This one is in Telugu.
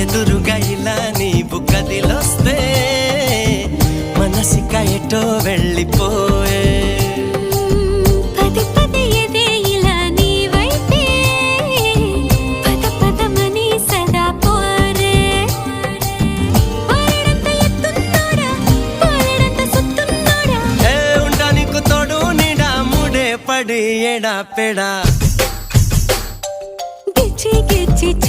ఎదురుగా ఇలా నీవు కదిలొస్తే మనసిక ఎటో వెళ్ళిపోయే పడి ఎడా పెడా గిచ్చి గిచ్చి